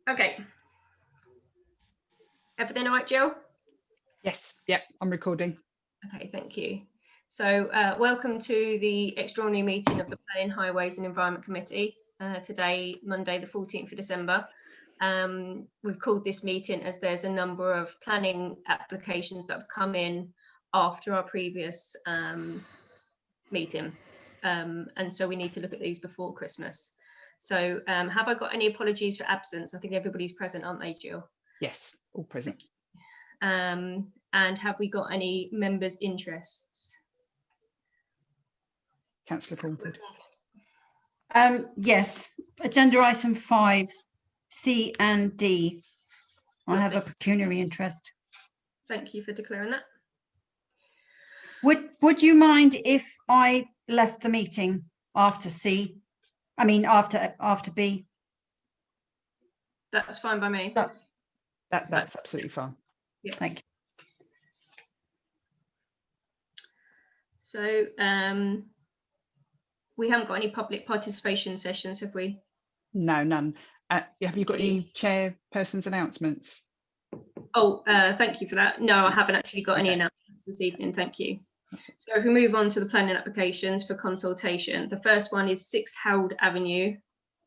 Okay. Everything all right, Jill? Yes, yeah, I'm recording. Okay, thank you. So welcome to the extraordinary meeting of the Planning, Highways and Environment Committee today, Monday, the 14th of December. We've called this meeting as there's a number of planning applications that have come in after our previous meeting. And so we need to look at these before Christmas. So have I got any apologies for absence? I think everybody's present, aren't they, Jill? Yes, all present. And have we got any members' interests? Councillor Cornford. Yes, agenda item 5, C and D. I have a pecuniary interest. Thank you for declaring that. Would you mind if I left the meeting after C? I mean after B? That's fine by me. No. That's absolutely fine. Yeah. Thank you. So we haven't got any public participation sessions, have we? No, none. Have you got any chairperson's announcements? Oh, thank you for that. No, I haven't actually got any announcements this evening. Thank you. So if we move on to the planning applications for consultation, the first one is 6 Harold Avenue.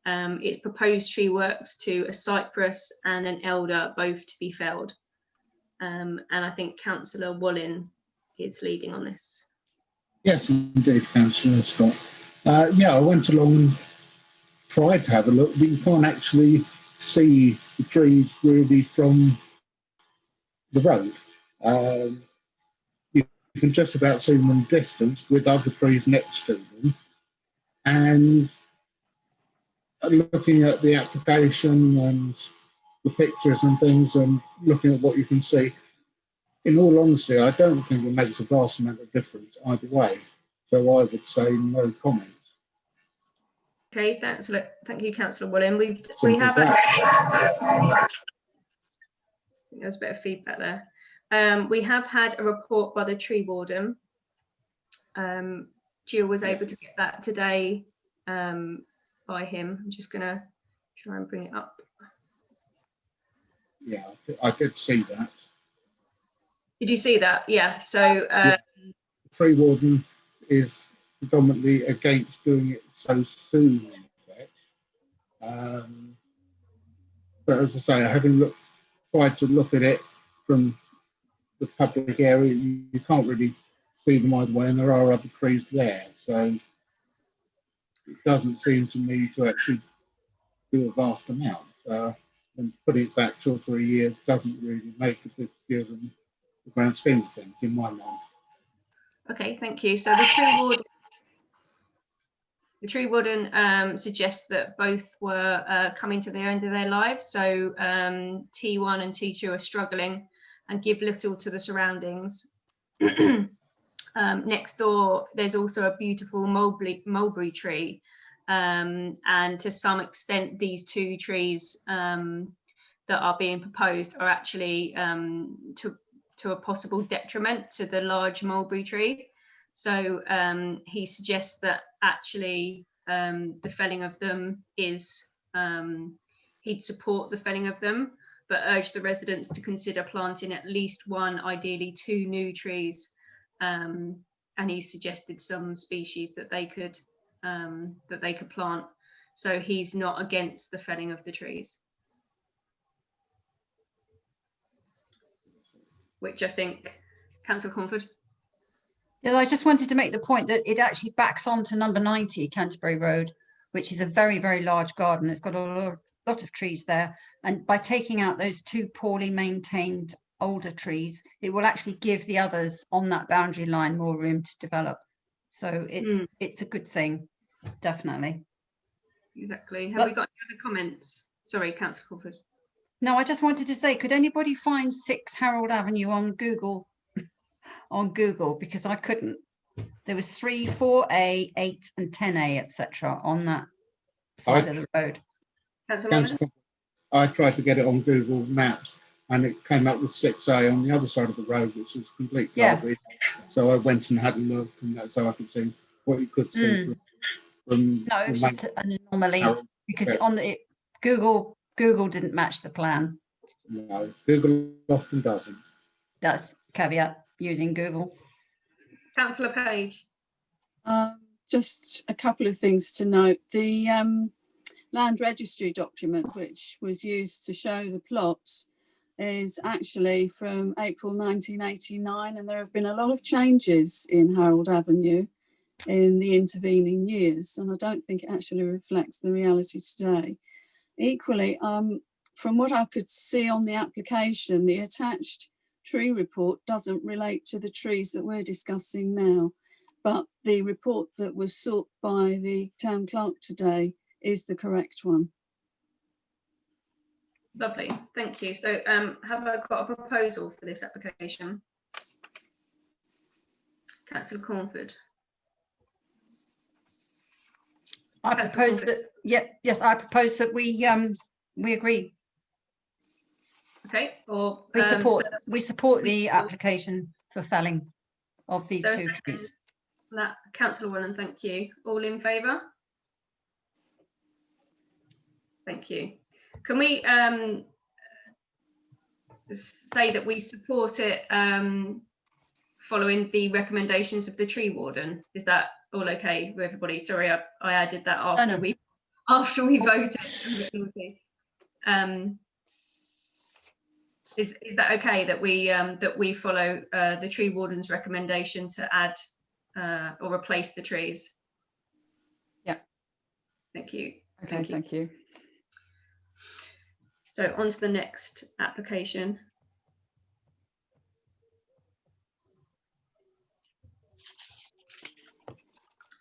It's proposed tree works to a cypress and an elder, both to be felled. And I think Councillor Wallin is leading on this. Yes, indeed, Councillor Scott. Yeah, I went along and tried to have a look, but you can't actually see the trees really from the road. You can just about see them in distance with other trees next to them. And looking at the application and the pictures and things and looking at what you can see, in all honesty, I don't think it makes a vast amount of difference either way. So I would say no comment. Okay, thank you, Councillor Wallin. We have there's a bit of feedback there. We have had a report by the tree warden. Jill was able to get that today by him. I'm just gonna try and bring it up. Yeah, I did see that. Did you see that? Yeah. So the tree warden is predominantly against doing it so soon, in fact. But as I say, having tried to look at it from the public area, you can't really see them either way, and there are other trees there. So it doesn't seem to me to actually do a vast amount. And putting it back 2 or 3 years doesn't really make a big deal in the grand scheme of things, in my mind. Okay, thank you. So the tree warden suggests that both were coming to the end of their lives. So T1 and T2 are struggling and give little to the surroundings. Next door, there's also a beautiful mulberry tree. And to some extent, these 2 trees that are being proposed are actually to a possible detriment to the large mulberry tree. So he suggests that actually the felling of them is, he'd support the felling of them, but urge the residents to consider planting at least 1, ideally 2 new trees. And he suggested some species that they could plant. So he's not against the felling of the trees, which I think, Councillor Cornford. Yeah, I just wanted to make the point that it actually backs on to number 90 Canterbury Road, which is a very, very large garden. It's got a lot of trees there. And by taking out those 2 poorly maintained older trees, it will actually give the others on that boundary line more room to develop. So it's a good thing, definitely. Exactly. Have we got any other comments? Sorry, Councillor Cornford. No, I just wanted to say, could anybody find 6 Harold Avenue on Google? On Google, because I couldn't. There was 3, 4A, 8 and 10A, etc. on that side of the road. I tried to get it on Google Maps and it came up with 6A on the other side of the road, which is complete garbage. So I went and had a look, and that's how I could see what you could see from No, it was just an anomaly because on the Google Google didn't match the plan. No, Google often doesn't. That's caveat using Google. Councillor Page. Just a couple of things to note. The land registry document, which was used to show the plot, is actually from April 1989, and there have been a lot of changes in Harold Avenue in the intervening years, and I don't think it actually reflects the reality today. Equally, from what I could see on the application, the attached tree report doesn't relate to the trees that we're discussing now, but the report that was sought by the town clerk today is the correct one. Lovely, thank you. So have I got a proposal for this application? Councillor Cornford. I Councillor propose Cornford. that, yes, I propose that we agree. Okay, or We support the application for felling of these two trees. Councillor Wallen, thank you. All in favour? Thank you. Can we say that we support it following the recommendations of the tree warden? Is that all okay with everybody? Sorry, I added that after we voted. Is that okay that we follow the tree warden's recommendation to add or replace the trees? Yeah. Thank you. Okay, thank you. So on to the next application.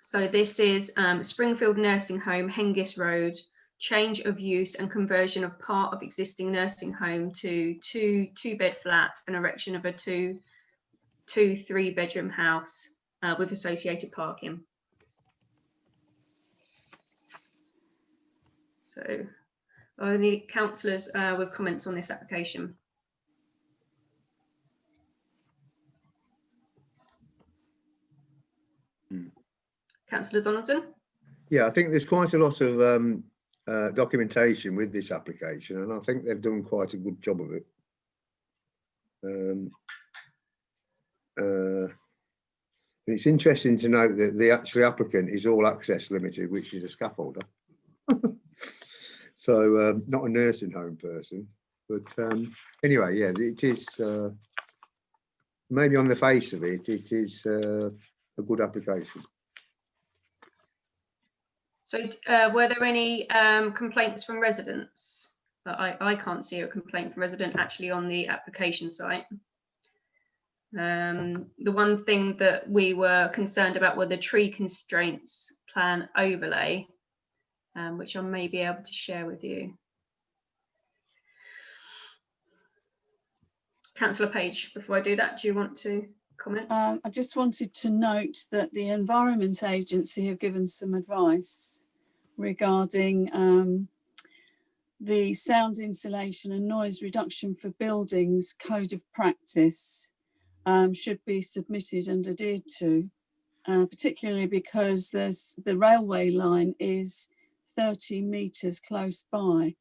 So this is Springfield Nursing Home, Hengist Road, change of use and conversion of part of existing nursing home to two-bed flats and erection of a two 3-bedroom house with associated parking. So are any councillors with comments on this application? Councillor Donaldson? Yeah, I think there's quite a lot of documentation with this application, and I think they've done quite a good job of it. It's interesting to note that the actual applicant is All Access Limited, which is a scaffolder. So not a nursing home person, but anyway, yeah, it is maybe on the face of it, it is a good application. So were there any complaints from residents? But I can't see a complaint from resident actually on the application site. The one thing that we were concerned about were the tree constraints plan overlay, which I may be able to share with you. Councillor Page, before I do that, do you want to comment? I just wanted to note that the Environment Agency have given some advice regarding the sound insulation and noise reduction for buildings code of practice should be submitted and adhered to, particularly because the railway line is 30 metres close by,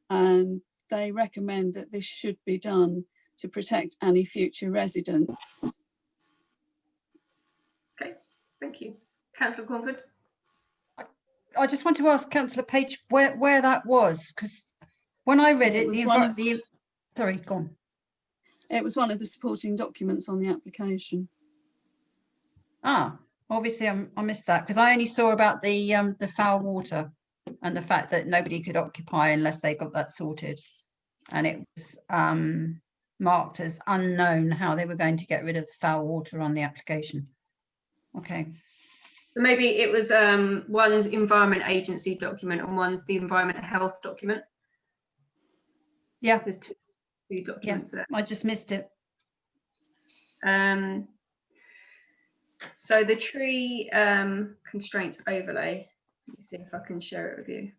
and they recommend that this should be done to protect any future residents. Okay, thank you. Councillor Cornford? I just want to ask Councillor Page where that was, because when I read it, sorry, go on. It was one of the supporting documents on the application. Ah, obviously I missed that because I only saw about the foul water and the fact that nobody could occupy unless they got that sorted, and it was marked as unknown how they were going to get rid of the foul water on the application. Okay. So maybe it was one's Environment Agency document and one's the Environment Health document. Yeah. There's two documents there. I just missed it. So the tree constraints overlay, let me see if I can share it with you.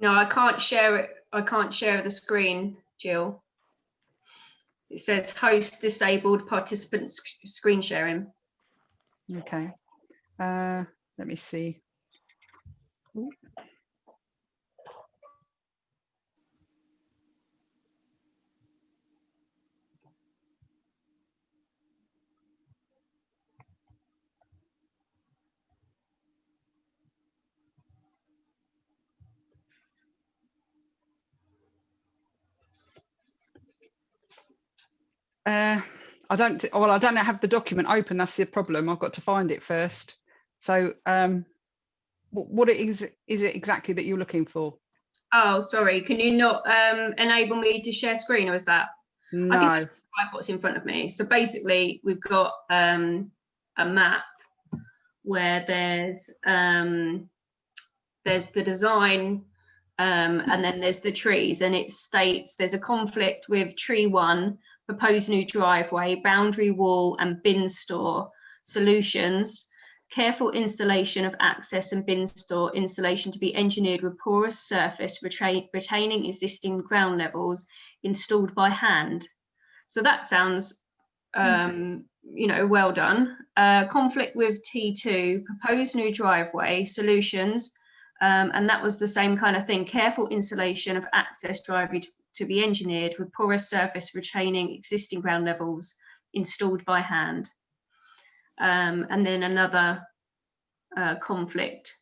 No, I can't share it. I can't share the screen, Jill. It says host disabled participant screen sharing. Okay. Let me see. Ooh. I don't have the document open. That's the problem. I've got to find it first. So what it is it exactly that you're looking for? Oh, sorry. Can you not enable me to share screen, or is that? No. I can just describe what's in front of me. So basically, we've got a map where there's the design, and then there's the trees, and it states there's a conflict with tree 1, proposed new driveway, boundary wall and bin store solutions, careful installation of access and bin store installation to be engineered with porous surface retaining existing ground levels, installed by hand. So that sounds you know, well done. Conflict with T2, proposed new driveway solutions, and that was the same kind of thing. Careful installation of access driveway to be engineered with porous surface retaining existing ground levels, installed by hand. And then another conflict,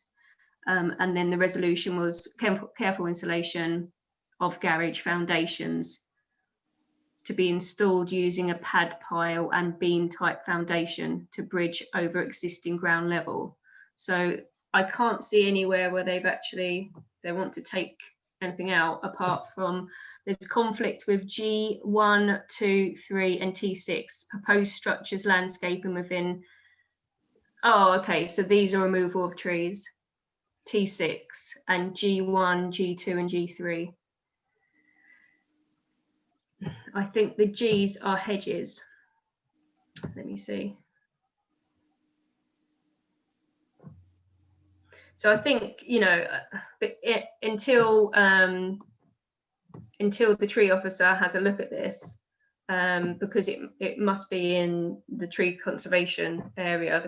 and then the resolution was careful installation of garage foundations to be installed using a pad pile and beam type foundation to bridge over existing ground level. So I can't see anywhere where they want to take anything out, apart from there's conflict with G1, 2, 3 and T6, proposed structures, landscaping within. Oh, okay, so these are removal of trees, T6, and G1, G2 and G3. I think the G's are hedges. Let me see. So I think, you know, until the tree officer has a look at this, because it must be in the tree conservation area,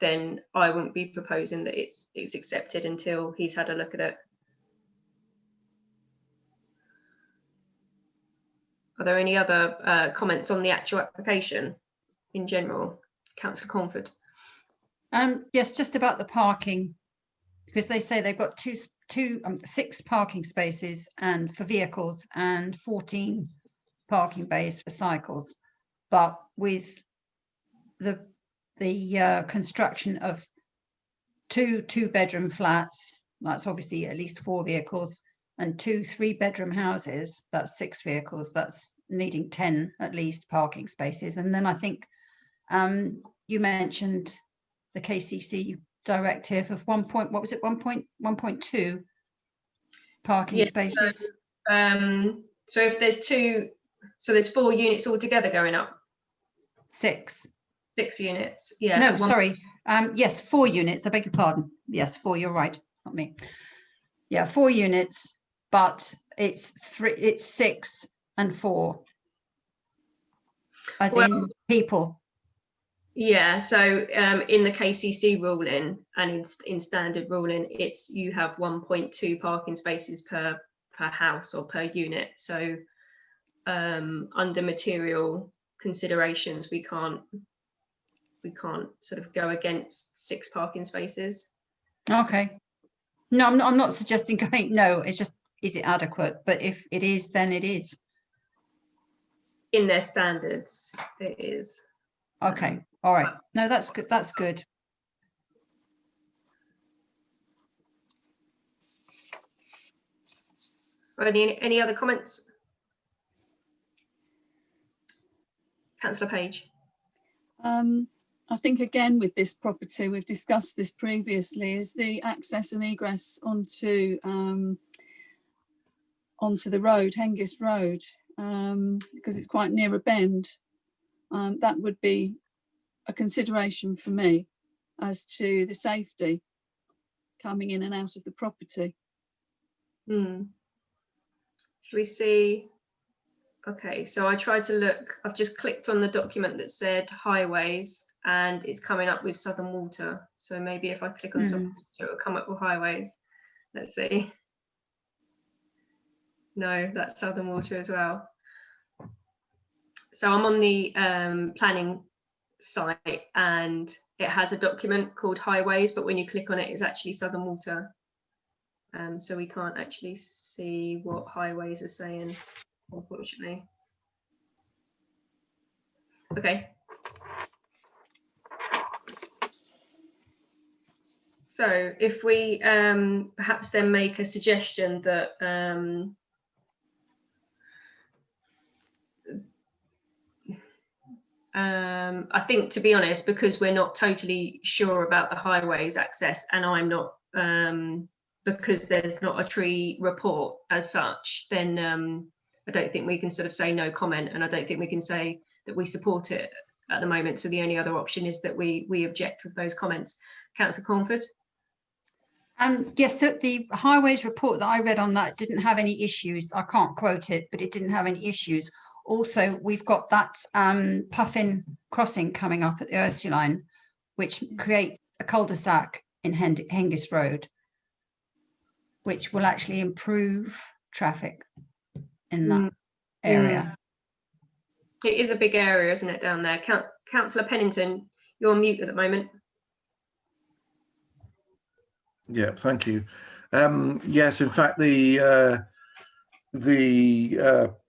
then I wouldn't be proposing that it's accepted until he's had a look at it. Are there any other comments on the actual application in general, Councillor Cornford? Yes, just about the parking, because they say they've got 6 parking spaces and for vehicles and 14 parking bays for cycles, but with the construction of 2 2-bedroom flats, that's obviously at least 4 vehicles, and 2 3-bedroom houses, that's 6 vehicles, that's needing 10 at least parking spaces. And then I think you mentioned the KCC directive of 1.2 parking spaces. So if there's 2, so there's 4 units altogether going up? 6 units, yeah. No, sorry. Yes, 4 units. I beg your pardon. Yes, 4. You're right. Not me. Yeah, 4 units, but it's 6 and 4, as in people. Yeah, so in the KCC ruling and in standard ruling, you have 1.2 parking spaces per house or per unit. So under material considerations, we can't sort of go against 6 parking spaces. Okay. No, I'm not suggesting going. No, it's just, is it adequate? But if it is, then it is. In their standards, it is. Okay. All right. No, that's good. That's good. Are there any other comments? Councillor Page. I think again with this property, we've discussed this previously, is the access and egress onto the road, Hengist Road, because it's quite near a bend. That would be a consideration for me as to the safety coming in and out of the property. Should we see? Okay, so I tried to look, I've just clicked on the document that said highways and it's coming up with Southern Water. So maybe if I click on something, so it will come up with highways. Let's see. No, that's Southern Water as well. So I'm on the planning site and it has a document called highways, but when you click on it, it's actually Southern Water. So we can't actually see what highways are saying, unfortunately. Okay. So if we perhaps then make a suggestion that I think, to be honest, because we're not totally sure about the highways access, and I'm not, because there's not a tree report as such, then I don't think we can sort of say no comment, and I don't think we can say that we support it at the moment. So the only other option is that we object with those comments. Councillor Cornford? Yes, the highways report that I read on that didn't have any issues. I can't quote it, but it didn't have any issues. Also, we've got that Puffin crossing coming up at the Ursuline, which creates a cul-de-sac in Hengist Road, which will actually improve traffic in that area. It is a big area, isn't it, down there? Councillor Pennington, you're on mute at the moment. Yeah, thank you. Yes, in fact, the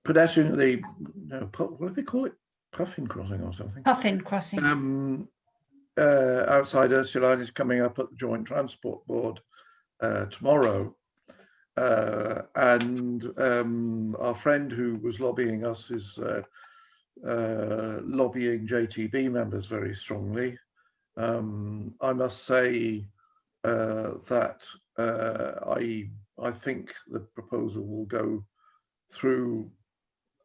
pedestrian, what do they call it? Puffin crossing or something? Puffin crossing. Outside Ursuline is coming up at the Joint Transport Board tomorrow. And our friend who was lobbying us is lobbying JTB members very strongly. I must say that I think the proposal will go through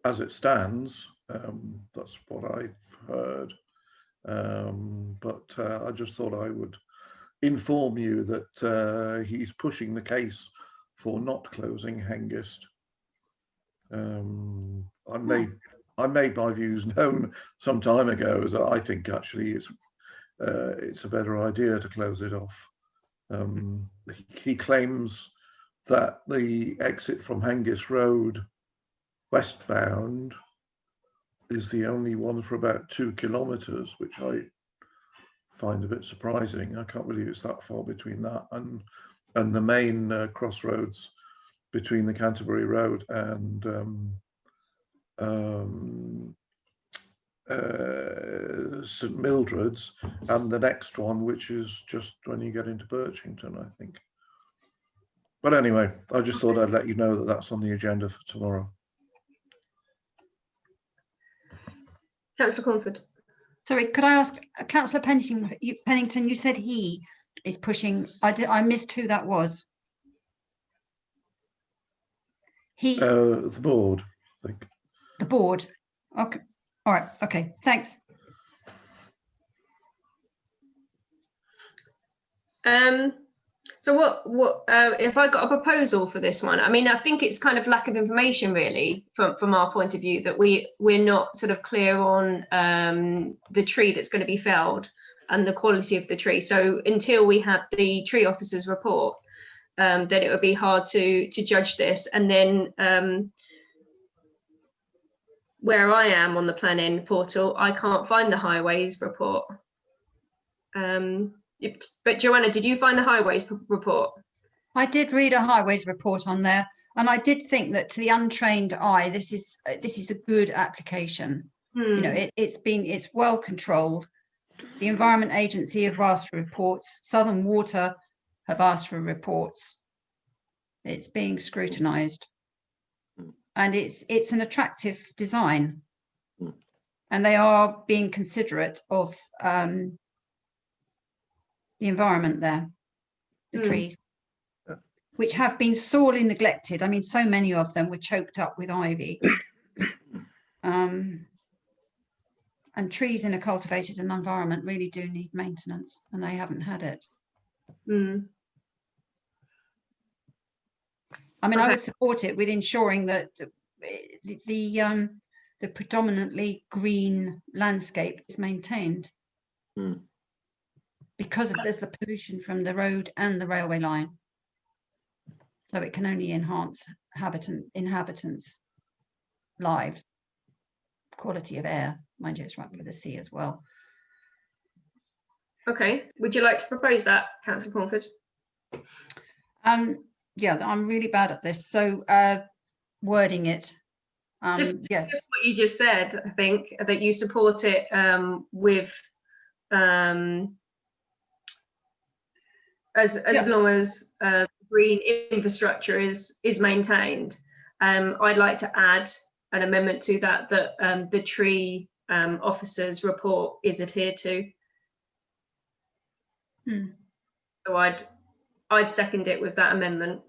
as it stands. That's what I've heard. But I just thought I would inform you that he's pushing the case for not closing Hengist. I made my views known some time ago, as I think actually it's a better idea to close it off. He claims that the exit from Hengist Road westbound is the only one for about 2 kilometres, which I find a bit surprising. I can't believe it's that far between that and the main crossroads between the Canterbury Road and St Mildred's, and the next one, which is just when you get into Birchington, I think. But anyway, I just thought I'd let you know that that's on the agenda for tomorrow. Councillor Cornford. Sorry, could I ask Councillor Pennington, you said he is pushing, I missed who that was. He? The board, I think. The board. Okay. All right. Okay. Thanks. So what if I got a proposal for this one? I mean, I think it's kind of lack of information really from our point of view, that we're not sort of clear on the tree that's going to be felled and the quality of the tree. So until we have the tree officer's report, then it would be hard to judge this. And then where I am on the planning portal, I can't find the highways report. But Joanna, did you find the highways report? I did read a highways report on there, and I did think that to the untrained eye, this is a good application. You know, it's well controlled. The Environment Agency have asked for reports. Southern Water have asked for reports. It's being scrutinised, and it's an attractive design, and they are being considerate of the environment there, the trees, which have been sorely neglected. I mean, so many of them were choked up with ivy. And trees in a cultivated environment really do need maintenance, and they haven't had it. I mean, I Okay. would support it with ensuring that the predominantly green landscape is maintained. Because of there's the pollution from the road and the railway line. So it can only enhance inhabitants' lives, quality of air. Mind you, it's right with the sea as well. Okay, would you like to propose that, Councillor Cornford? Yeah, I'm really bad at this. So wording it. Just Yeah. what you just said, I think, that you support it with as long as green infrastructure is maintained. I'd like to add an amendment to that the tree officers report is adhered to. So I'd second it with that amendment,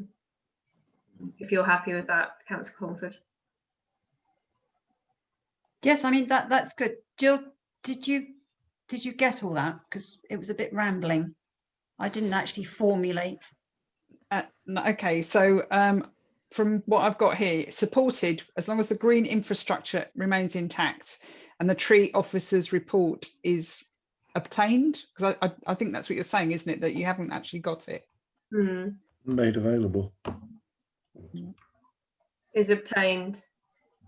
if you're happy with that, Councillor Cornford. Yes, I mean that's good. Jill, did you get all that? Because it was a bit rambling. I didn't actually formulate. Okay, so from what I've got here, supported as long as the green infrastructure remains intact and the tree officer's report is obtained, because I think that's what you're saying, isn't it, that you haven't actually got it made available, is obtained,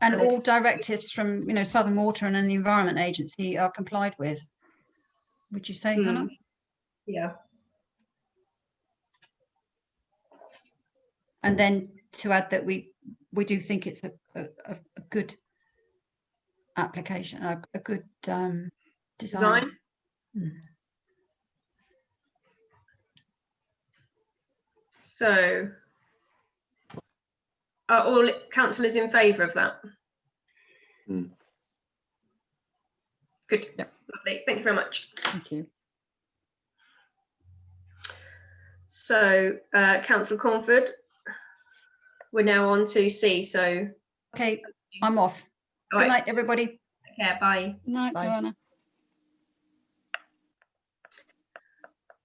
and all directives from Southern Water and the Environment Agency are complied with. Would you say, Hannah? Yeah. And then to add that we do think it's a good application, a good design. So are all councillors in favour of that? Good. Yep. Lovely. Thank you very much. Thank you. So Councillor Cornford, we're now on to C. So Okay, I'm off. all Good right. night, everybody. Take care. Bye. Good night, Bye. Joanna.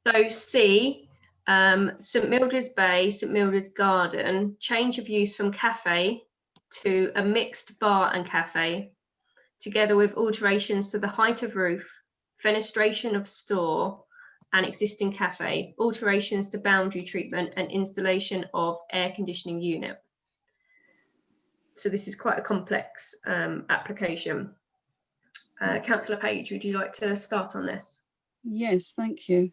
So C, St Mildred's Bay, St Mildred's Garden, change of use from cafe to a mixed bar and cafe, together with alterations to the height of roof, fenestration of store and existing cafe, alterations to boundary treatment and installation of air conditioning unit. So this is quite a complex application. Councillor Page, would you like to start on this? Yes, thank you.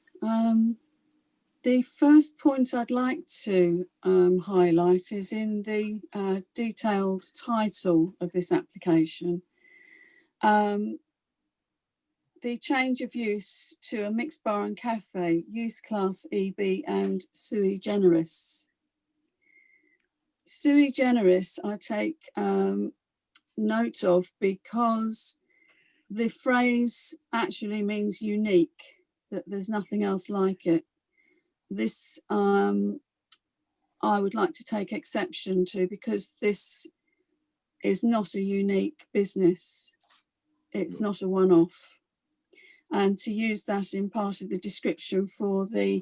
The first point I'd like to highlight is in the detailed title of this application. The change of use to a mixed bar and cafe, use class EB and sui generis. Sui generis I take note of because the phrase actually means unique, that there's nothing else like it. This I would like to take exception to, because this is not a unique business. It's not a one-off. And to use that in part of the description for the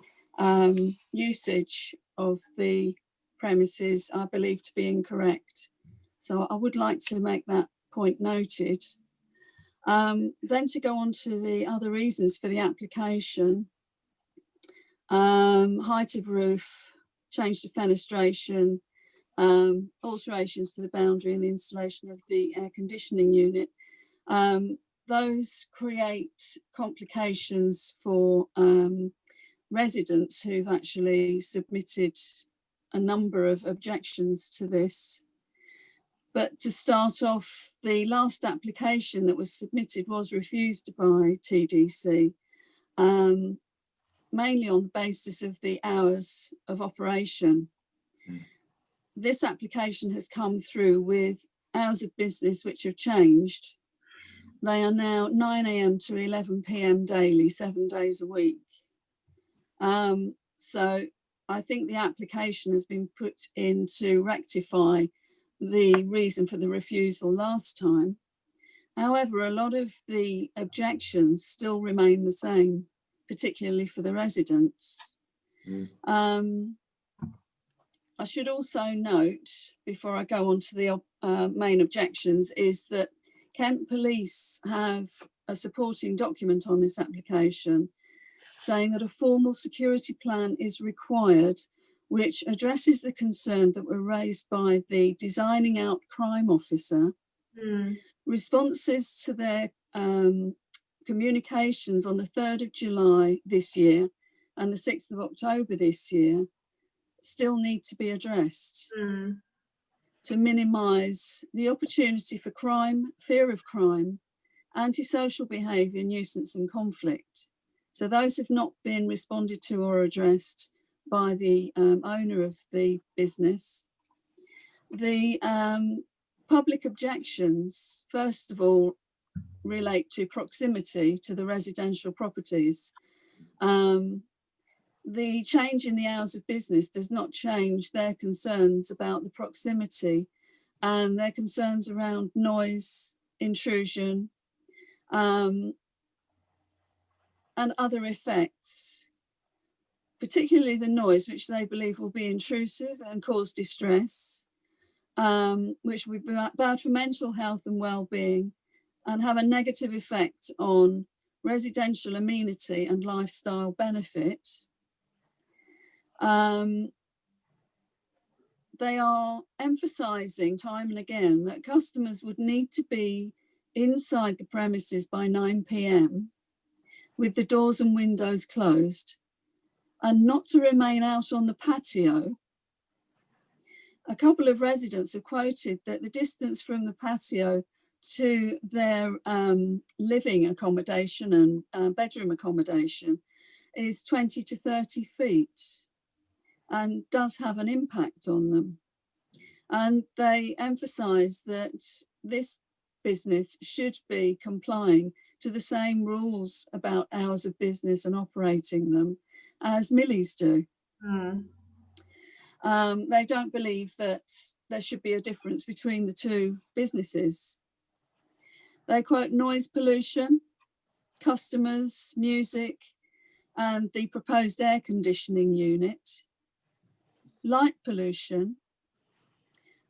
usage of the premises, I believe to be incorrect. So I would like to make that point noted. Then to go on to the other reasons for the application. Height of roof, change to fenestration, alterations to the boundary and the installation of the air conditioning unit. Those create complications for residents who've actually submitted a number of objections to this. But to start off, the last application that was submitted was refused by TDC, mainly on the basis of the hours of operation. This application has come through with hours of business which have changed. They are now 9 AM to 11 PM daily, 7 days a week. So I think the application has been put in to rectify the reason for the refusal last time. However, a lot of the objections still remain the same, particularly for the residents. I should also note, before I go on to the main objections, is that Kent Police have a supporting document on this application saying that a formal security plan is required, which addresses the concern that were raised by the designing out crime officer. Responses to their communications on the 3rd of July this year and the 6th of October this year still need to be addressed to minimise the opportunity for crime, fear of crime, antisocial behaviour, nuisance and conflict. So those have not been responded to or addressed by the owner of the business. The public objections, first of all, relate to proximity to the residential properties. The change in the hours of business does not change their concerns about the proximity and their concerns around noise, intrusion, and other effects, particularly the noise, which they believe will be intrusive and cause distress, which will be bad for mental health and well-being and have a negative effect on residential amenity and lifestyle benefit. They are emphasising time and again that customers would need to be inside the premises by 9 p.m. with the doors and windows closed and not to remain out on the patio. A couple of residents have quoted that the distance from the patio to their living accommodation and bedroom accommodation is 20 to 30 feet and does have an impact on them. And they emphasise that this business should be complying to the same rules about hours of business and operating them as Millie's do. They don't believe that there should be a difference between the two businesses. They quote noise pollution, customers, music, and the proposed air conditioning unit. Light pollution.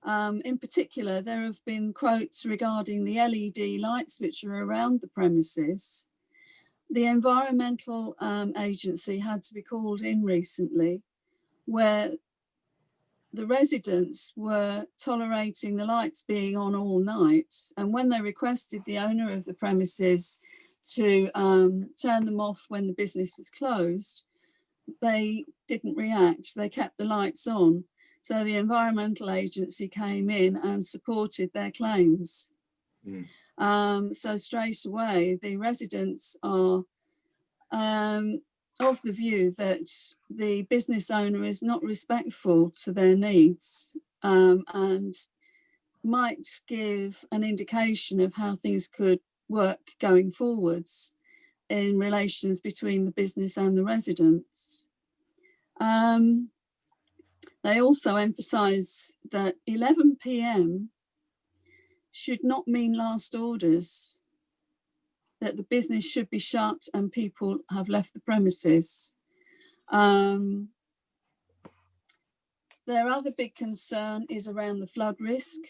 In particular, there have been quotes regarding the LED lights which are around the premises. The environmental agency had to be called in recently, where the residents were tolerating the lights being on all night. And when they requested the owner of the premises to turn them off when the business was closed, they didn't react. They kept the lights on. So the environmental agency came in and supported their claims. So straight away, the residents are of the view that the business owner is not respectful to their needs and might give an indication of how things could work going forwards in relations between the business and the residents. They also emphasise that 11 p.m. should not mean last orders, that the business should be shut and people have left the premises. Their other big concern is around the flood risk.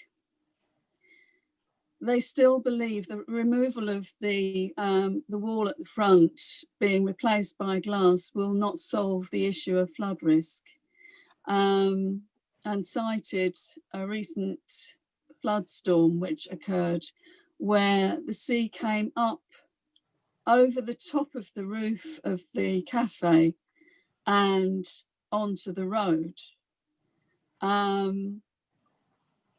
They still believe the removal of the wall at the front being replaced by glass will not solve the issue of flood risk. And cited a recent flood storm which occurred where the sea came up over the top of the roof of the cafe and onto the road. And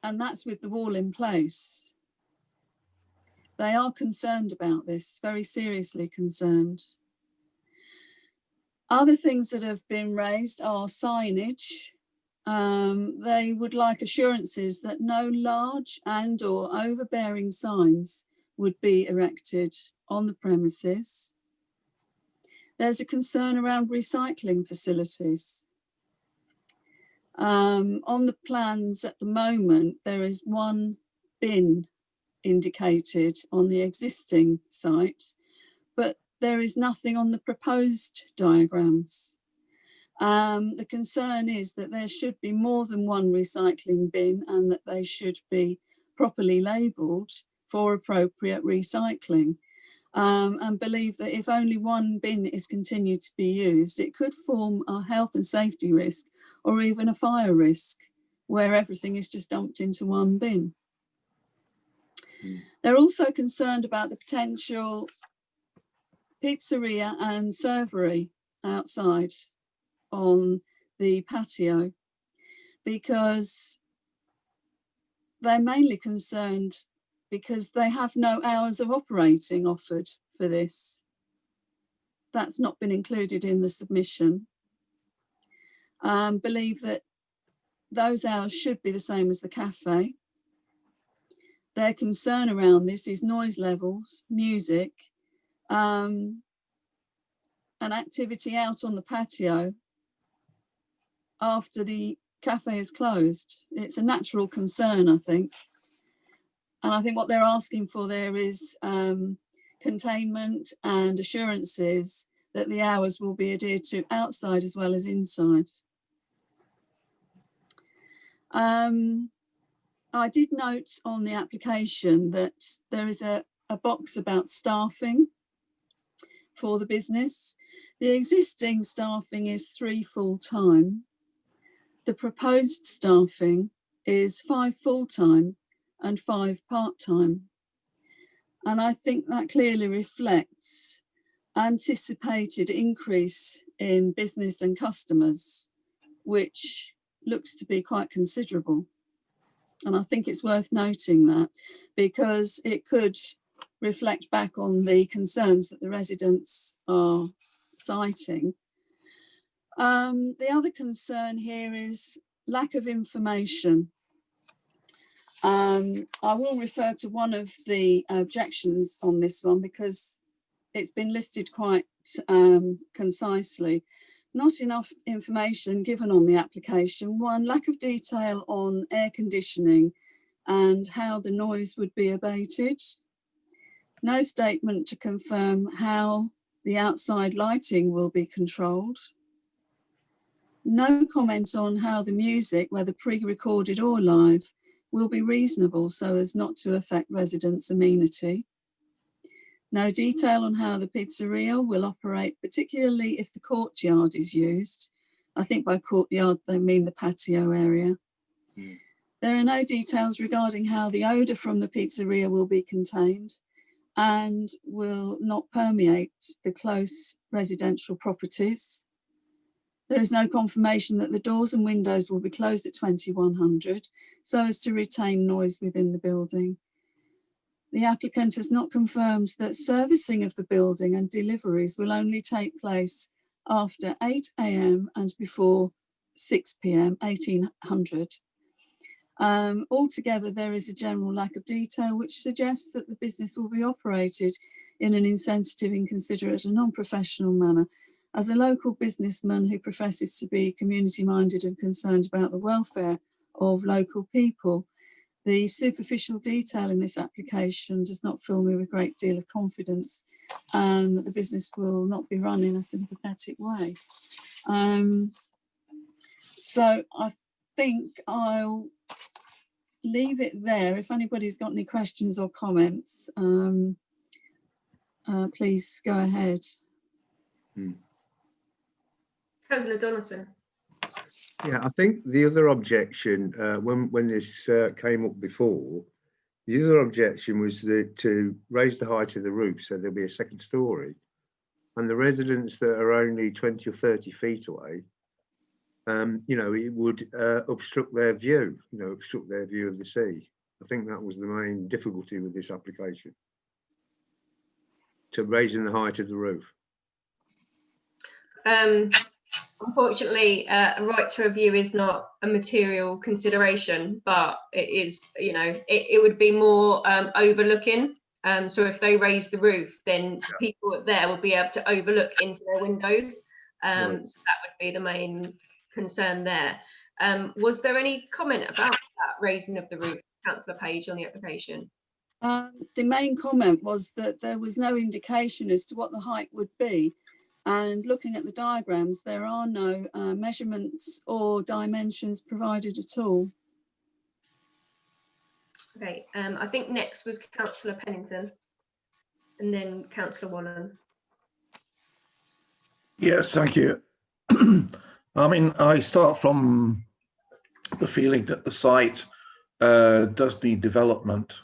that's with the wall in place. They are concerned about this, very seriously concerned. Other things that have been raised are signage. They would like assurances that no large and or overbearing signs would be erected on the premises. There's a concern around recycling facilities. On the plans at the moment, there is one bin indicated on the existing site, but there is nothing on the proposed diagrams. The concern is that there should be more than one recycling bin and that they should be properly labelled for appropriate recycling, and believe that if only one bin is continued to be used, it could form a health and safety risk or even a fire risk where everything is just dumped into one bin. They're also concerned about the potential pizzeria and servery outside on the patio, because they're mainly concerned because they have no hours of operating offered for this. That's not been included in the submission. Believe that those hours should be the same as the cafe. Their concern around this is noise levels, music, and activity out on the patio after the cafe is closed. It's a natural concern, I think. And I think what they're asking for there is containment and assurances that the hours will be adhered to outside as well as inside. I did note on the application that there is a box about staffing for the business. The existing staffing is 3 full-time. The proposed staffing is 5 full-time and 5 part-time. And I think that clearly reflects anticipated increase in business and customers, which looks to be quite considerable. And I think it's worth noting that, because it could reflect back on the concerns that the residents are citing. The other concern here is lack of information. I will refer to one of the objections on this one because it's been listed quite concisely. Not enough information given on the application. 1, lack of detail on air conditioning and how the noise would be abated. No statement to confirm how the outside lighting will be controlled. No comment on how the music, whether pre-recorded or live, will be reasonable so as not to affect residents' amenity. No detail on how the pizzeria will operate, particularly if the courtyard is used. I think by courtyard, they mean the patio area. There are no details regarding how the odour from the pizzeria will be contained and will not permeate the close residential properties. There is no confirmation that the doors and windows will be closed at 2100 so as to retain noise within the building. The applicant has not confirmed that servicing of the building and deliveries will only take place after 8 AM and before 6 PM, 1800. Altogether, there is a general lack of detail which suggests that the business will be operated in an insensitive, inconsiderate and non-professional manner. As a local businessman who professes to be community-minded and concerned about the welfare of local people, the superficial detail in this application does not fill me with a great deal of confidence and that the business will not be run in a sympathetic way. So I think I'll leave it there. If anybody's got any questions or comments, please go ahead. Councillor Donaldson. Yeah, I think the other objection, when this came up before, the other objection was to raise the height of the roof so there'll be a second story. And the residents that are only 20 or 30 feet away, you know, it would obstruct their view, obstruct their view of the sea. I think that was the main difficulty with this application, to raising the height of the roof. Unfortunately, a right to review is not a material consideration, but it is, it would be more overlooking. So if they raise the roof, then people there will be able to overlook into their windows. Right. So that would be the main concern there. Was there any comment about that raising of the roof, Councillor Page, on the application? The main comment was that there was no indication as to what the height would be. And looking at the diagrams, there are no measurements or dimensions provided at all. Okay, I think next was Councillor Pennington and then Councillor Wallen. Yes, thank you. I mean, I start from the feeling that the site does need development,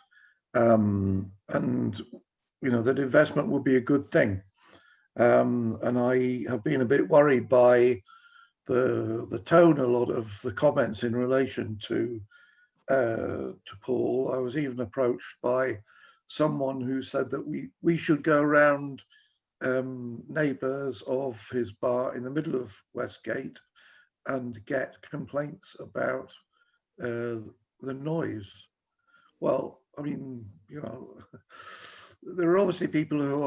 and you know that investment would be a good thing. And I have been a bit worried by the tone, a lot of the comments in relation to Paul. I was even approached by someone who said that we should go around neighbours of his bar in the middle of Westgate and get complaints about the noise. Well, I mean, you know, there are obviously people who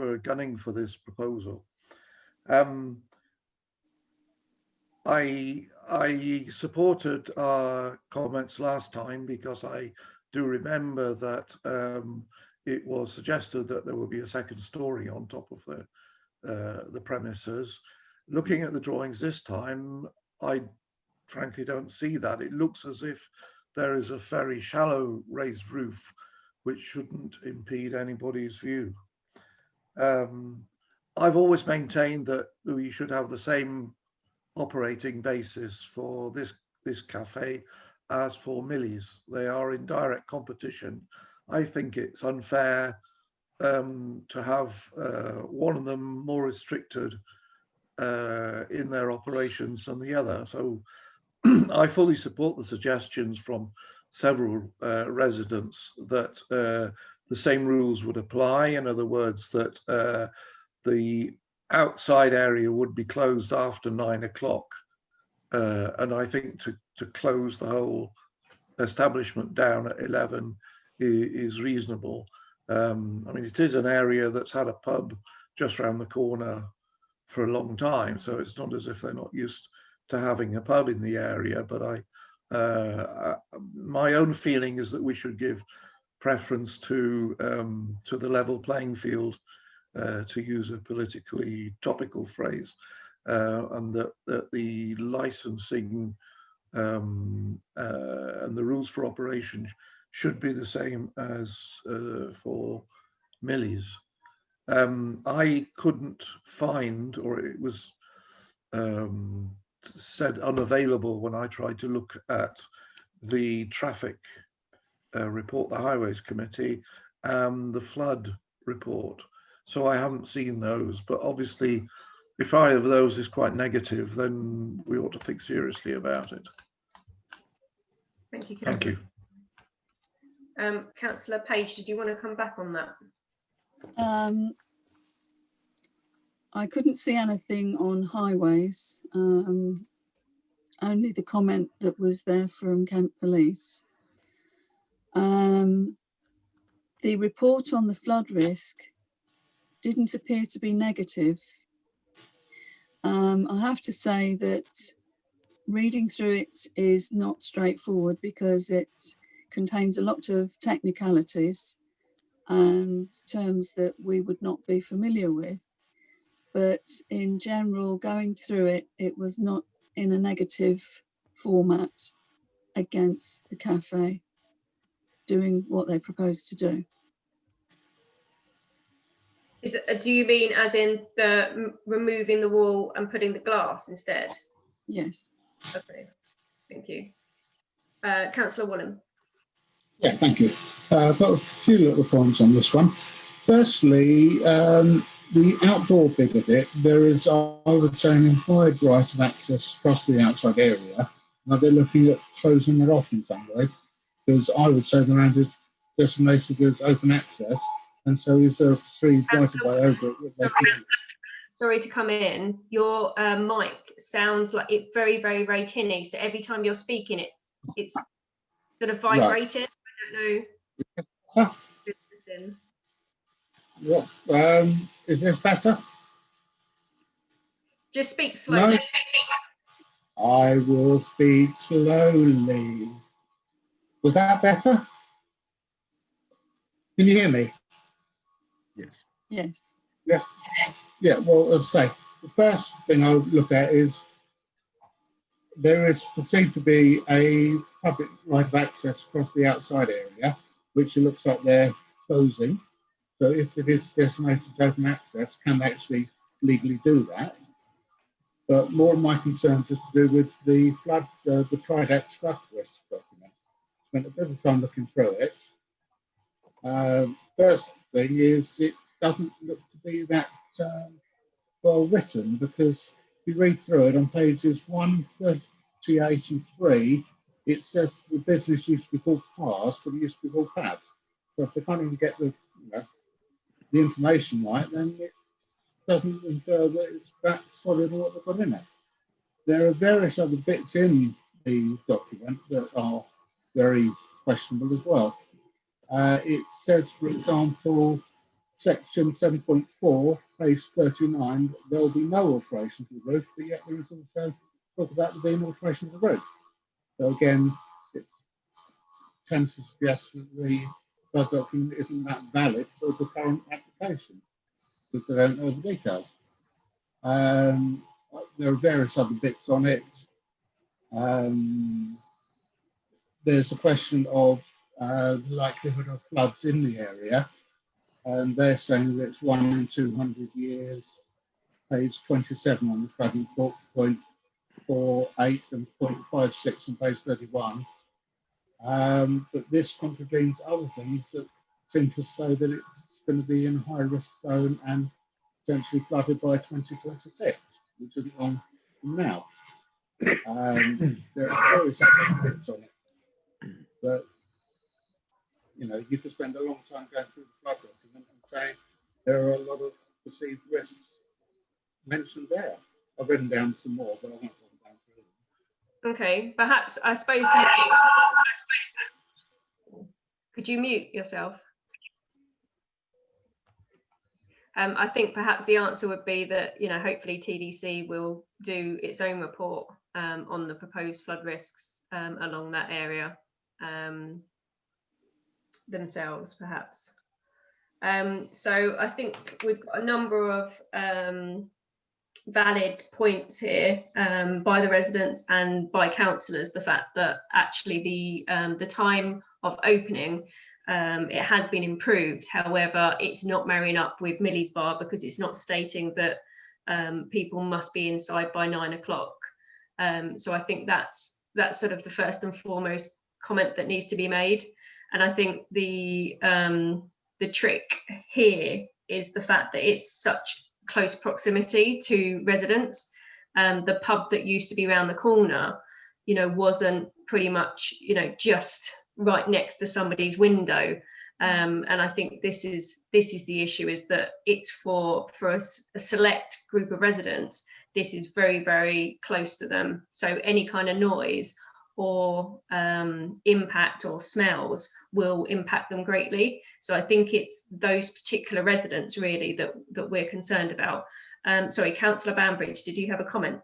are gunning for this proposal. I supported our comments last time because I do remember that it was suggested that there would be a second story on top of the premises. Looking at the drawings this time, I frankly don't see that. It looks as if there is a very shallow raised roof which shouldn't impede anybody's view. I've always maintained that we should have the same operating basis for this cafe as for Millie's. They are in direct competition. I think it's unfair to have one of them more restricted in their operations than the other. So I fully support the suggestions from several residents that the same rules would apply. In other words, that the outside area would be closed after 9 o'clock. And I think to close the whole establishment down at 11 is reasonable. I mean, it is an area that's had a pub just around the corner for a long time, so it's not as if they're not used to having a pub in the area. But my own feeling is that we should give preference to the level playing field, to use a politically topical phrase, and that the licensing and the rules for operation should be the same as for Millie's. I couldn't find, or it was said unavailable when I tried to look at the traffic report, the Highways Committee, and the flood report. So I haven't seen those, but obviously if either of those is quite negative, then we ought to think seriously about it. Thank you. Thank you. Councillor Page, did you want to come back on that? I couldn't see anything on highways, only the comment that was there from Kent Police. The report on the flood risk didn't appear to be negative. I have to say that reading through it is not straightforward because it contains a lot of technicalities and terms that we would not be familiar with. But in general, going through it, it was not in a negative format against the cafe doing what they proposed to do. Do you mean as in the removing the wall and putting the glass instead? Yes. Okay, thank you. Councillor Wallen. Yeah, thank you. I've got a few little points on this one. Firstly, the outdoor bit of it, there is, I would say, an implied right of access across the outside area. Now they're looking at closing it off in some way, because I would say the land is designated as open access, and so is there a street right of way over it. Sorry to come in. Your mic sounds like it's very, very, very tinny. So every time you're speaking, it's sort of vibrating. Right. I don't know. What? Is this better? Just speak slowly. No? I will speak slowly. Was that better? Can you hear me? Yes. Yes. Yeah. Yeah. Well, as I say, the first thing I would look at is there is perceived to be a public right of access across the outside area, which it looks like they're closing. So if it is designated as open access, can they actually legally do that? But more of my concerns is to do with the flood, the Tridex flood risk document. Spent a bit of time looking through it. First thing is it doesn't look to be that well written, because if you read through it on pages 183, it says the business used to be called Cars, but it used to be called Cabs. So if they can't even get the information right, then it doesn't infer that it's that solid on what they've got in it. There are various other bits in the document that are very questionable as well. It says, for example, section 7.4, page 39, there will be no alteration to the roof, but yet there is also talk about there being alteration to the roof. So again, it tends to suggest that the flood document isn't that valid for the current application, because they don't know the details. There are various other bits on it. There's a question of the likelihood of floods in the area, and they're saying that it's 1 in 200 years. Page 27 on the flooding report, 0.48 and 0.56 on page 31. But this contravenes other things that seem to say that it's going to be in high risk zone and potentially flooded by 2026, which isn't long from now. There are various other bits on it, but you could spend a long time going through the flood document and saying there are a lot of perceived risks mentioned there. I've written down some more, but I won't talk down through them. Okay, perhaps I suppose. Could you mute yourself? I think perhaps the answer would be that hopefully TDC will do its own report on the proposed flood risks along that area themselves, perhaps. So I think we've got a number of valid points here by the residents and by councillors. The fact that actually the time of opening it has been improved. However, it's not marrying up with Millie's Bar, because it's not stating that people must be inside by 9 o'clock. So I think that's sort of the first and foremost comment that needs to be made. And I think the trick here is the fact that it's such close proximity to residents. The pub that used to be around the corner, wasn't pretty much, just right next to somebody's window. And I think this is the issue, is that it's for a select group of residents. This is very, very close to them. So any kind of noise or impact or smells will impact them greatly. So I think it's those particular residents really that we're concerned about. Sorry, Councillor Banbridge, did you have a comment?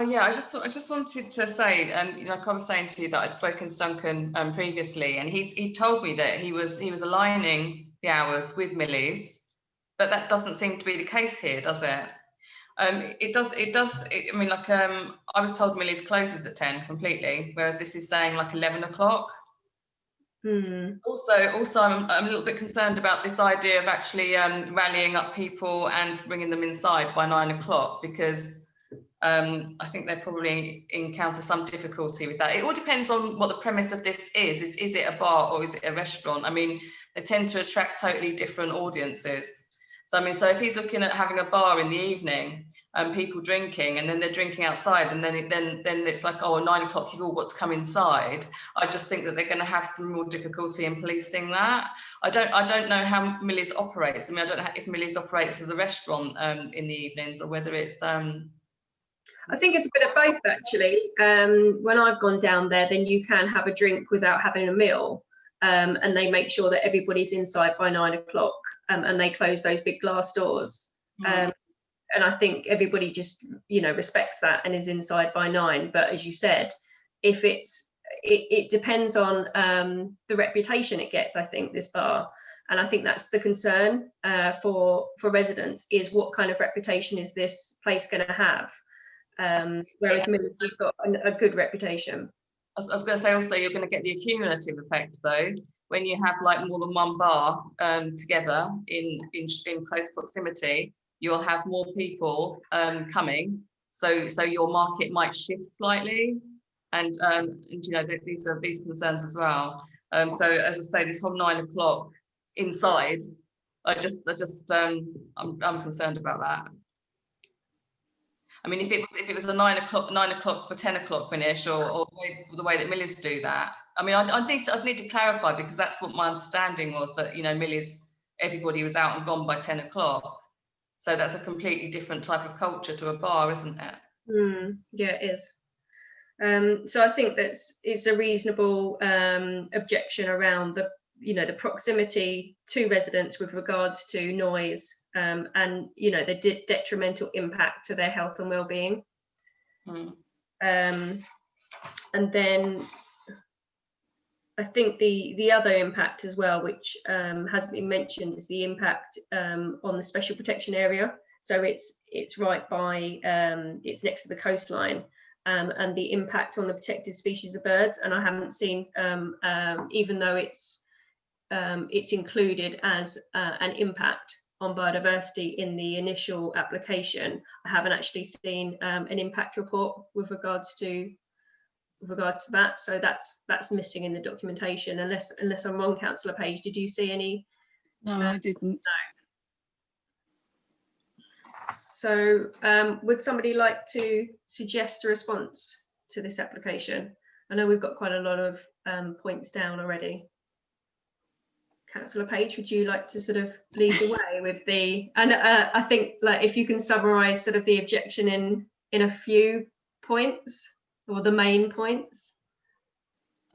Yeah, I just wanted to say, like I was saying to you, that I'd spoken to Duncan previously, and he told me that he was aligning the hours with Millie's, but that doesn't seem to be the case here, does it? It does. I mean, like I was told Millie's closes at 10 completely, whereas this is saying like 11 o'clock. Also, I'm a little bit concerned about this idea of actually rallying up people and bringing them inside by 9 o'clock, because I think they probably encounter some difficulty with that. It all depends on what the premise of this is. Is it a bar or is it a restaurant? I mean, they tend to attract totally different audiences. So I mean, so if he's looking at having a bar in the evening, people drinking, and then they're drinking outside, and then it's like, oh, 9 o'clock, you've all got to come inside. I just think that they're going to have some more difficulty in policing that. I don't know how Millie's operates. I mean, I don't know if Millie's operates as a restaurant in the evenings, or whether it's I think it's a bit of both, actually. When I've gone down there, then you can have a drink without having a meal, and they make sure that everybody's inside by 9 o'clock, and they close those big glass doors. And I think everybody just, respects that and is inside by 9. But as you said, if it depends on the reputation it gets, I think, this bar. And I think that's the concern for residents, is what kind of reputation is this place going to have? Whereas Millers has got a good reputation. I was going to say also, you're going to get the accumulative effect though, when you have like more than one bar together in close proximity, you'll have more people coming. So your market might shift slightly, and you know, these are these concerns as well. So as I say, this whole 9 o'clock inside, I'm concerned about that. I mean, if it was a 9 o'clock for 10 o'clock finish, or the way that Millers do that, I mean, I'd need to clarify, because that's what my understanding was, that, you know, Millers, everybody was out and gone by 10 o'clock. So that's a completely different type of culture to a bar, isn't it? Yeah, it is. So I think it's a reasonable objection around the, you know, the proximity to residents with regards to noise, and, you know, the detrimental impact to their health and well-being. And then I think the other impact as well, which hasn't been mentioned, is the impact on the special protection area. So it's right by, it's next to the coastline, and the impact on the protected species of birds. And I haven't seen, even though it's included as an impact on biodiversity in the initial application, I haven't actually seen an impact report with regards to that. So that's missing in the documentation, unless I'm wrong. Councillor Page, did you see any? No, I didn't. No. So would somebody like to suggest a response to this application? I know we've got quite a lot of points down already. Councillor Page, would you like to sort of lead the way with the, and I think, like, if you can summarise sort of the objection in a few points, or the main points?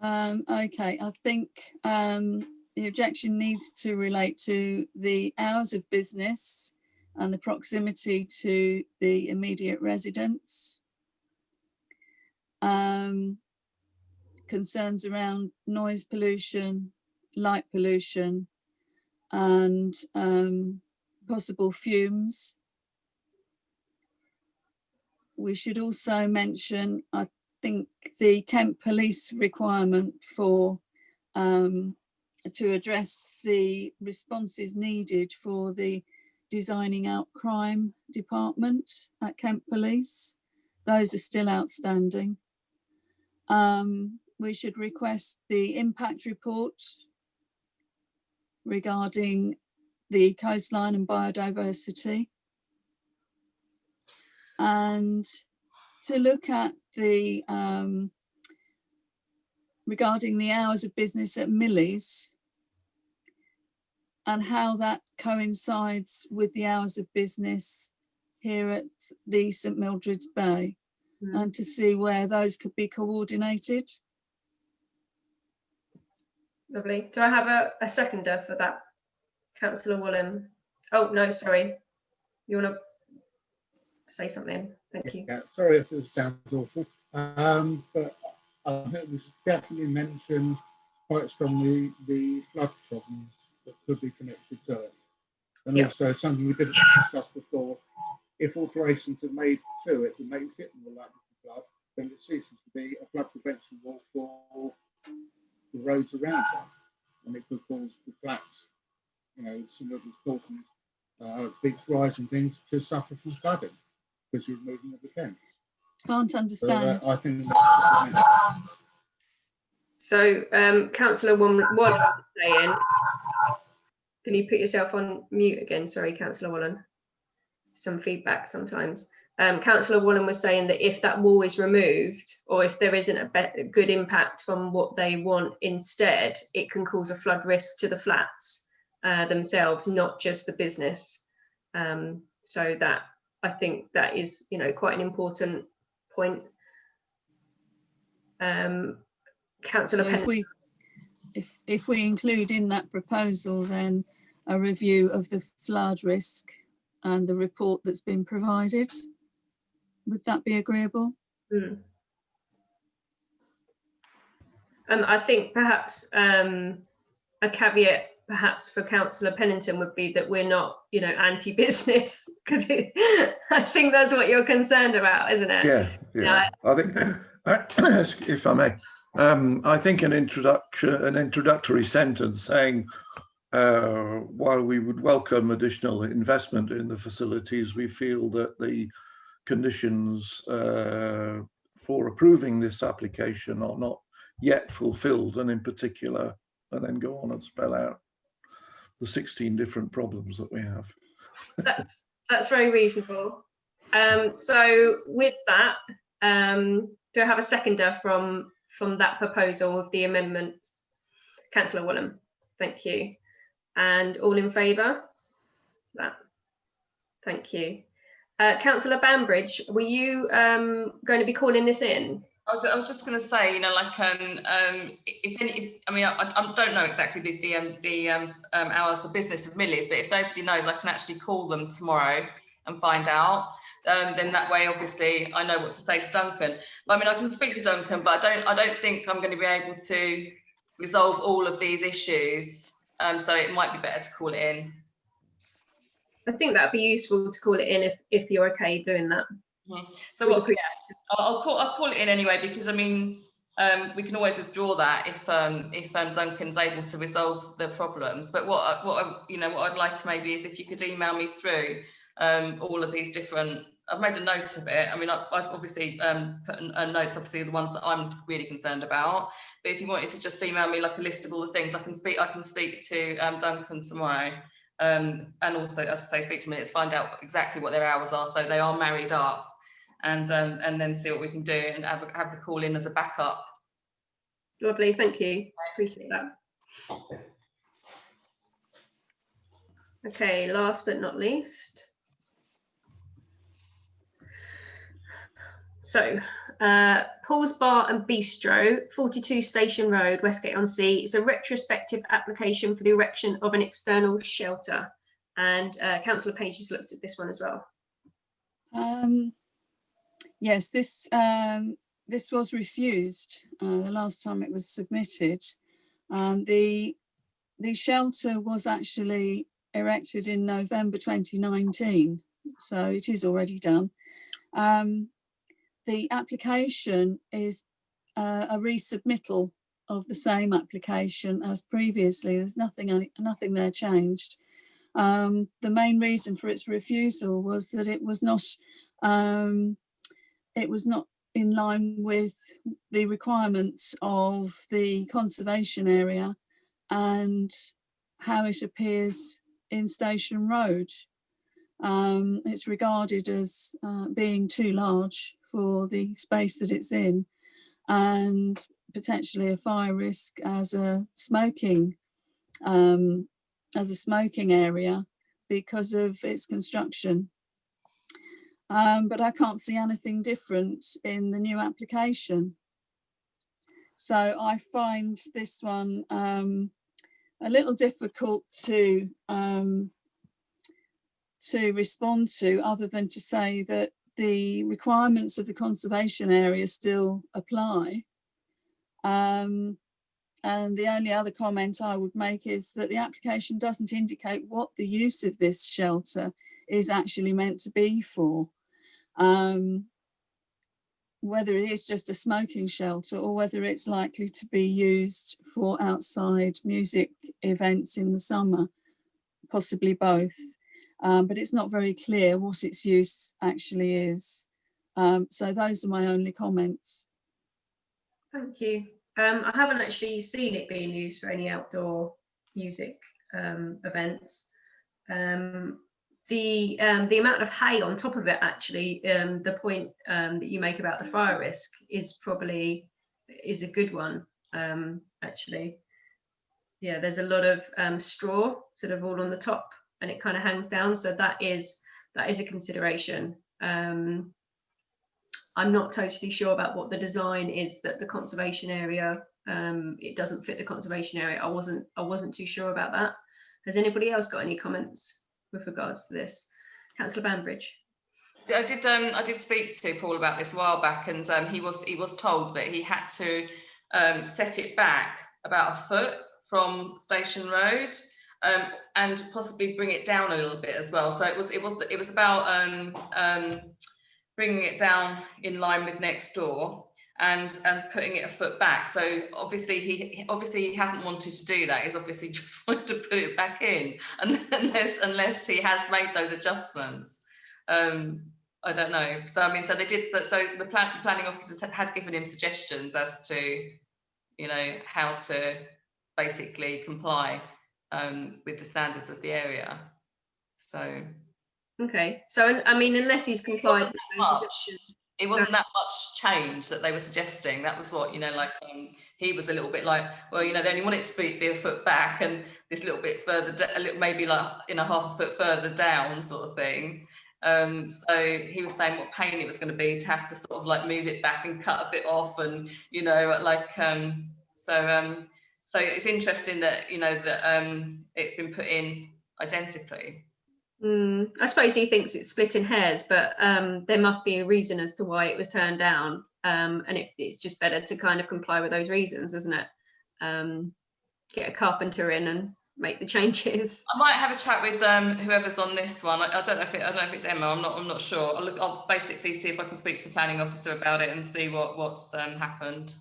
Okay, I think the objection needs to relate to the hours of business and the proximity to the immediate residents. Concerns around noise pollution, light pollution, and possible fumes. We should also mention, I think, the Kent Police requirement for to address the responses needed for the designing out crime department at Kent Police. Those are still outstanding. We should request the impact report regarding the coastline and biodiversity, and to look at the regarding the hours of business at Millers and how that coincides with the hours of business here at the St Mildred's Bay, and to see where those could be coordinated. Lovely. Do I have a seconder for that? Councillor Wallen. Oh, no, sorry. You want to say something? Thank you. Yeah, sorry if this sounds awful, but I think we should definitely mention quite strongly the flood problems that could be connected to it. And also something we didn't discuss before, if alterations are made to it that makes it more likely to flood, then it ceases to be a flood prevention wall for the roads around it. And it could cause the flats, you know, some of the Thornton beach rise and things to suffer from flooding because you're moving of the fence. Can't understand. So, I think that's so Councillor Wallen is saying, can you put yourself on mute again? Sorry, Councillor Wallen. Some feedback sometimes. Councillor Wallen was saying that if that wall is removed, or if there isn't a good impact from what they want instead, it can cause a flood risk to the flats themselves, not just the business. So that, I think that is, you know, quite an important point. Councillor, so if we include in that proposal then a review of the flood risk and the report that's been provided, would that be agreeable? I think perhaps a caveat perhaps for Councillor Pennington would be that we're not, you know, anti-business, because I think that's what you're concerned about, isn't it? Yeah. I think, if I may, I think an introductory sentence saying, while we would welcome additional investment in the facilities, we feel that the conditions for approving this application are not yet fulfilled, and in particular, and then go on and spell out the 16 different problems that we have. That's very reasonable. So with that, do I have a seconder from that proposal of the amendments? Councillor Wallam, thank you. And all in favour? That. Thank you. Councillor Banbridge, were you going to be calling this in? I was just going to say, you know, like, if I mean, I don't know exactly the hours of business of Millie's, but if nobody knows, I can actually call them tomorrow and find out. Then that way, obviously, I know what to say to Duncan. But I mean, I can speak to Duncan, but I don't think I'm going to be able to resolve all of these issues. So it might be better to call it in. I think that'd be useful to call it in if you're okay doing that. Mm-hmm. So what? Yeah, I'll call it in anyway, because I mean, we can always withdraw that if Duncan's able to resolve the problems. But what I'd like maybe is if you could email me through all of these different. I've made a note of it. I mean, I've obviously put a notes, obviously the ones that I'm really concerned about. But if you wanted to just email me like a list of all the things, I can speak to Duncan tomorrow. And also, as I say, speak to minutes, find out exactly what their hours are, so they are married up, and then see what we can do and have the call in as a backup. Lovely, thank you. I appreciate that. Okay, last but not least. So, Paul's Bar and Bistro, 42 Station Road, Westgate-on-Sea, is a retrospective application for the erection of an external shelter. And Councillor Page has looked at this one as well. Yes, this was refused the last time it was submitted. The shelter was actually erected in November 2019, so it is already done. The application is a resubmittal of the same application as previously. There's nothing there changed. The main reason for its refusal was that it was not in line with the requirements of the conservation area and how it appears in Station Road. It's regarded as being too large for the space that it's in, and potentially a fire risk as a smoking area because of its construction. But I can't see anything different in the new application. So I find this one a little difficult to respond to, other than to say that the requirements of the conservation area still apply. And the only other comment I would make is that the application doesn't indicate what the use of this shelter is actually meant to be for. Whether it is just a smoking shelter or whether it's likely to be used for outside music events in the summer, possibly both. But it's not very clear what its use actually is. So those are my only comments. Thank you. I haven't actually seen it being used for any outdoor music events. The amount of hay on top of it, actually, the point that you make about the fire risk is a good one, actually. Yeah, there's a lot of straw sort of all on the top, and it kind of hangs down, so that is a consideration. I'm not totally sure about what the design is that the conservation area, it doesn't fit the conservation area. I wasn't too sure about that. Has anybody else got any comments with regards to this? Councillor Banbridge. I did speak to Paul about this a while back, and he was told that he had to set it back about a foot from Station Road. and possibly bring it down a little bit as well. So it was about bringing it down in line with next door and putting it a foot back. So obviously he hasn't wanted to do that. He's obviously just wanted to put it back in, and unless he has made those adjustments. I don't know. So I mean, so they did. So the planning officers had given him suggestions as to, you know, how to basically comply with the standards of the area. So okay, so I mean, unless he's complied with those suggestions. It wasn't that much change that they were suggesting. That was what, you know, like he was a little bit like, well, you know, they only want it to be a foot back and this little bit further, maybe like, you know, half a foot further down sort of thing. So he was saying what pain it was going to be to have to sort of like move it back and cut a bit off, and, you know, like, so it's interesting that, you know, that it's been put in identically. I suppose he thinks it's splitting hairs, but there must be a reason as to why it was turned down, and it's just better to kind of comply with those reasons, isn't it? Get a carpenter in and make the changes. I might have a chat with whoever's on this one. I don't know if it's Emma. I'm not sure. I'll basically see if I can speak to the planning officer about it and see what's happened.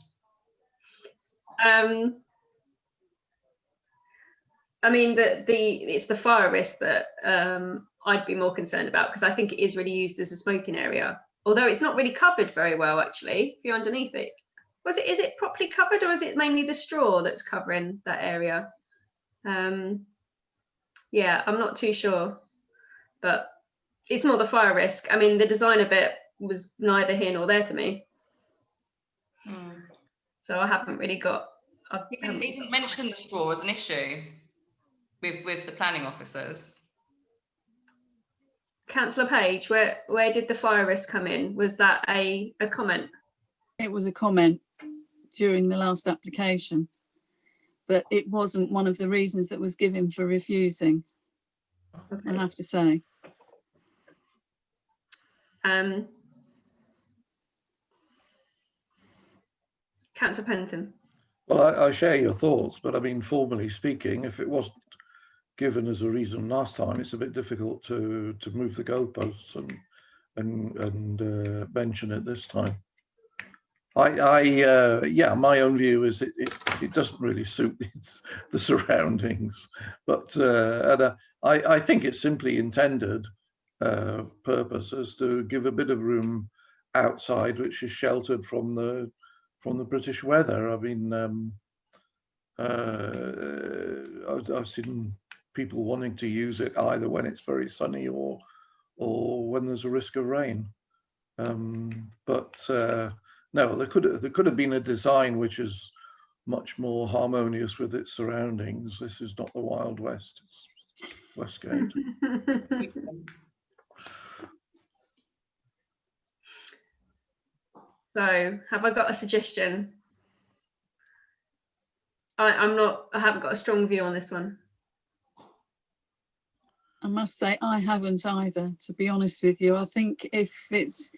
I mean, it's the fire risk that I'd be more concerned about, because I think it is really used as a smoking area, although it's not really covered very well, actually, if you're underneath it. Is it properly covered, or is it mainly the straw that's covering that area? Yeah, I'm not too sure, but it's more the fire risk. I mean, the design of it was neither here nor there to me. So I haven't really got... He didn't mention the straw as an issue with the planning officers. Councillor Page, where did the fire risk come in? Was that a comment? It was a comment during the last application, but it wasn't one of the reasons that was given for refusing, okay. I have to say. Councillor Pennington. Well, I share your thoughts, but I mean, formally speaking, if it wasn't given as a reason last time, it's a bit difficult to move the goalposts and mention it this time. Yeah, my own view is it doesn't really suit the surroundings, but I think it's simply intended purpose is to give a bit of room outside, which is sheltered from the British weather. I mean, I've seen people wanting to use it either when it's very sunny or when there's a risk of rain. But no, there could have been a design which is much more harmonious with its surroundings. This is not the Wild West, it's Westgate. So, have I got a suggestion? I haven't got a strong view on this one. I must say I haven't either, to be honest with you. I think if it's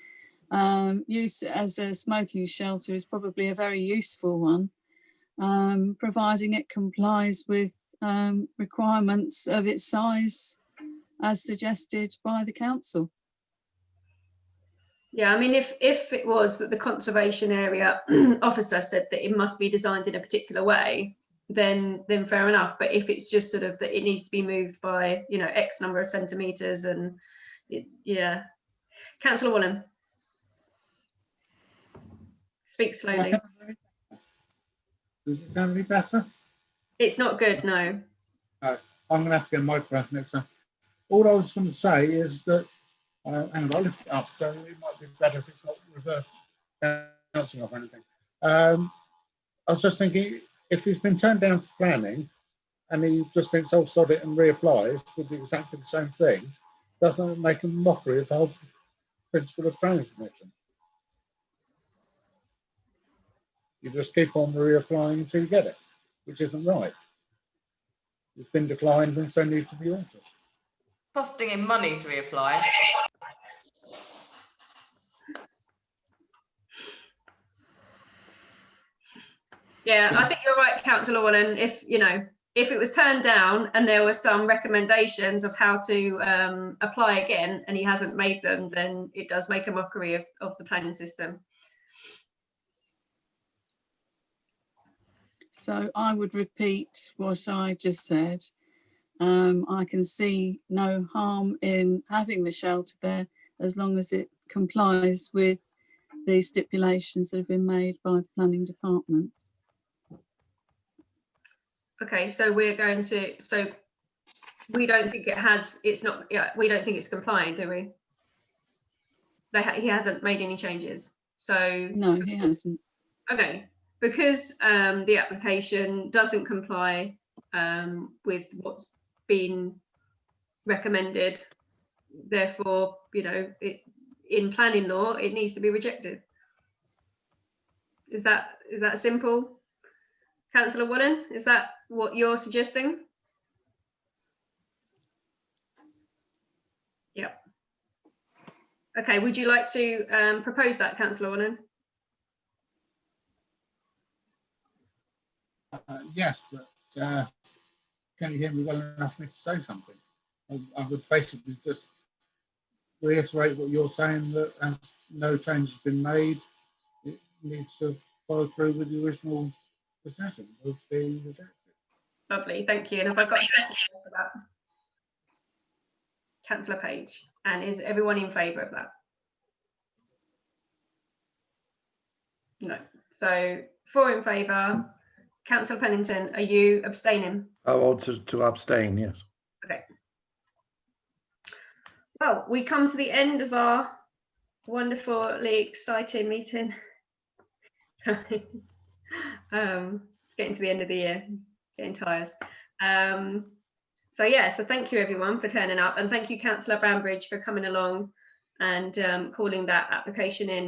used as a smoking shelter is probably a very useful one, providing it complies with requirements of its size as suggested by the council. Yeah, I mean, if it was that the conservation area officer said that it must be designed in a particular way, then fair enough. But if it's just sort of that it needs to be moved by, you know, X number of centimetres, and yeah. Councillor Wallen. Speak slowly. Does it sound any better? It's not good, no. I'm going to have to get a microphone next time. All I was going to say is that, and I'll lift it up, so it might be better if it's not reverse bouncing off anything. I was just thinking, if he's been turned down for planning and he just thinks, oh, sod it, and reapplies with exactly the same thing, doesn't it make a mockery of the whole principle of planning permission? You just keep on reapplying until you get it, which isn't right. It's been declined and so needs to be altered. Costing him money to reapply. Yeah, I think you're right, Councillor Wallen. If, you know, if it was turned down and there were some recommendations of how to apply again and he hasn't made them, then it does make a mockery of the planning system. So I would repeat what I just said. I can see no harm in having the shelter there as long as it complies with the stipulations that have been made by the planning department. Okay, so we're going to, so we don't think it has, it's not, yeah, we don't think it's compliant, do we? He hasn't made any changes. So No, he hasn't. okay, because the application doesn't comply with what's been recommended, therefore, you know, in planning law, it needs to be rejected. Is that simple? Councillor Woolen, is that what you're suggesting? Yeah. Okay, would you like to propose that, Councillor Woolen? Yes, but can you hear me well enough for me to say something? I would basically just reiterate what you're saying, that as no change has been made, it needs to follow through with the original decision of being rejected. Lovely, thank you. And have I got a second for that? Councillor Page. And is everyone in favour of that? No. So 4 in favour. Councillor Pennington, are you abstaining? I want to abstain, yes. Okay. Well, we come to the end of our wonderfully exciting meeting. It's getting to the end of the year, getting tired. So yeah, so thank you everyone for turning up, and thank you Councillor Bambridge for coming along and calling that application in.